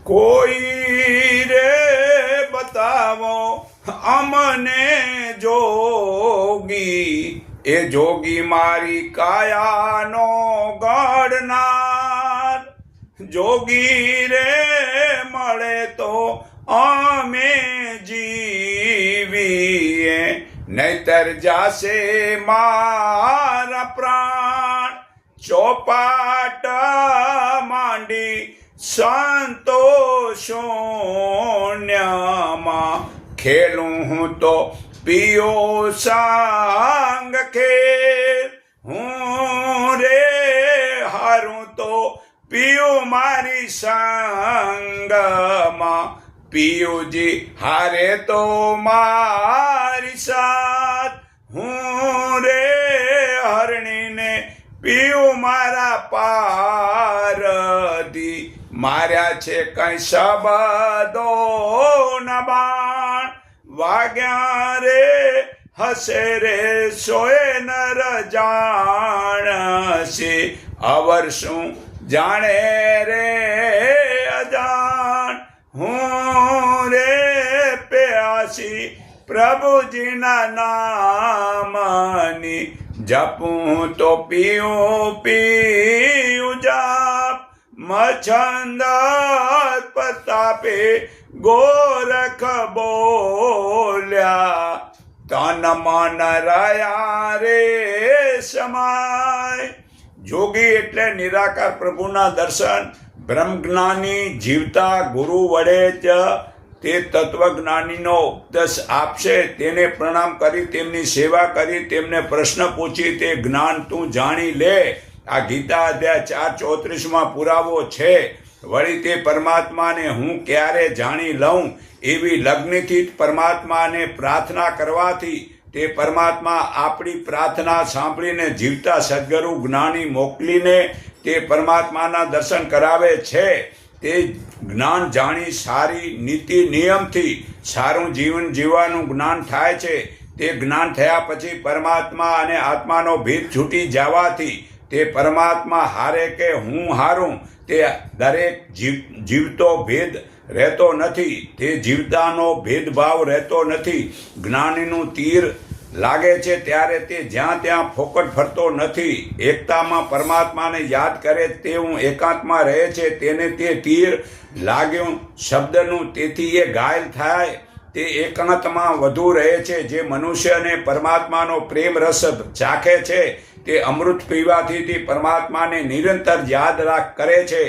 કોઈ રે બતાવો અમને જોગી, એ જોગી મારી કાયાનો ઘડનાર. જોગી રે મળે તો અમે જીવીએ, નહીતર જાશે મારા પ્રાણ. ચોપાટ માંડી સંતોષોન્યમાં, ખેલું હું તો પિયો સાંગ ખેલ. હું રે હારું તો પિયું મારી સંગમાં, પિયુજી હારે તો મારી સાથ. હું રે હરણીને પિયું મારા પારધી, માર્યા છે કઈ શબ્દો ન બાણ. વાગ્યા રે હસે રે સોએ નર જાણશે, અવર શું જાણે રે અજાણ. હું રે પ્યાસી પ્રભુજીના નામની, જપું તો પીયું પીયું જાપ. મચ્છંદ પ્રતાપે ગોરખ બોલ્યા, તન મન રહ્યા રે સમાય. જોગી એટલે નિરાકાર પ્રભુના દર્શન. બ્રહ્મજ્ઞાની જીવતા ગુરુ વડે જ તે તત્વજ્ઞાનીનો ઉપદેશ આપશે. તેને પ્રણામ કરી તેમની સેવા કરી તેમને પ્રશ્ન પૂછી તે જ્ઞાન તું જાણી લે. આ ગીતા અધ્યાય 4:34 પુરાવો છે. વળી તે પરમાત્માને હું ક્યારે જાણી લઉં, એવી લગ્નથી જ પરમાત્માને પ્રાર્થના કરવાથી તે પરમાત્મા આપણી પ્રાર્થના સાંભળીને જીવતા સદગુરુ જ્ઞાની મોકલીને તે પરમાત્માના દર્શન કરાવે છે. તે જ્ઞાન જાણી સારી નીતિ નિયમથી સારું જીવન જીવવાનું જ્ઞાન થાય છે. તે જ્ઞાન થયા પછી પરમાત્મા અને આત્માનો ભેદ છૂટી જવાથી તે પરમાત્મા હારે કે હું હારું, તે દરેક જીવતો ભેદ રહેતો નથી. તે જીવતાનો ભેદભાવ રહેતો નથી. જ્ઞાનીનું તીર લાગે છે ત્યારે તે જ્યાં ત્યાં ફોકટ ફરતો નથી. એકતામાં પરમાત્માને યાદ કરે તે હું એકાંતમાં રહે છે. તેને તે તીર લાગ્યું શબ્દનું, તેથી એ ઘાયલ થાય. તે એકાંતમાં વધુ રહે છે. જે મનુષ્યને પરમાત્માનો પ્રેમ રસ ચાખે છે તે અમૃત પીવાથી તે પરમાત્માને નિરંતર યાદ કરે છે.